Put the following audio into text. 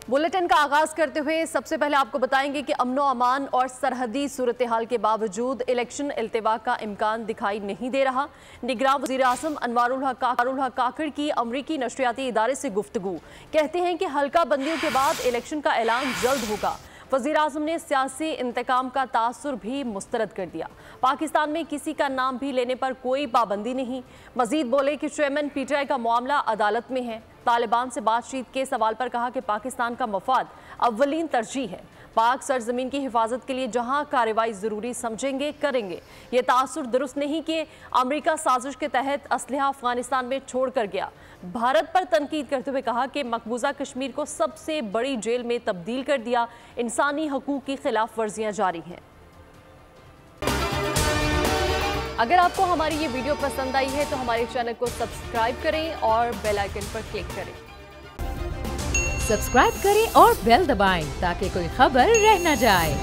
Bulletin का आगाज करते हुए सबसे पहले आपको बताएंगे कि अमनो अमान और सरहदी सूरत हाल के बावजूद इलेक्शन इल्तिवा का इम्कान दिखाई नहीं दे रहा। निगरान वज़ीर आज़म अनवारुल हक काकड़ की अमरीकी नशरियाती इदारे से गुफ्तगू, कहते हैं कि हल्का बंदियों के बाद इलेक्शन का ऐलान जल्द होगा। वज़ीर आज़म ने सियासी इंतकाम का तासुर भी मुस्तरद कर दिया। पाकिस्तान में किसी का नाम भी लेने पर कोई पाबंदी नहीं। मजीद बोले कि चेयरमैन पीटीआई का मामला अदालत में है। तालिबान से बातचीत के सवाल पर कहा कि पाकिस्तान का मफाद अव्वलीन तरजीह है। पाक सरजमीन की हिफाजत के लिए जहां कार्रवाई ज़रूरी समझेंगे करेंगे। ये तासुर दुरुस्त नहीं कि अमेरिका साजिश के तहत असलहा अफगानिस्तान में छोड़ कर गया। भारत पर तनकीद करते हुए कहा कि मकबूजा कश्मीर को सबसे बड़ी जेल में तब्दील कर दिया। इंसानी हकूक़ की खिलाफ वर्जियाँ जारी हैं। अगर आपको हमारी ये वीडियो पसंद आई है तो हमारे चैनल को सब्सक्राइब करें और बेल आइकन पर क्लिक करें। सब्सक्राइब करें और बेल दबाएं ताकि कोई खबर रह न जाए।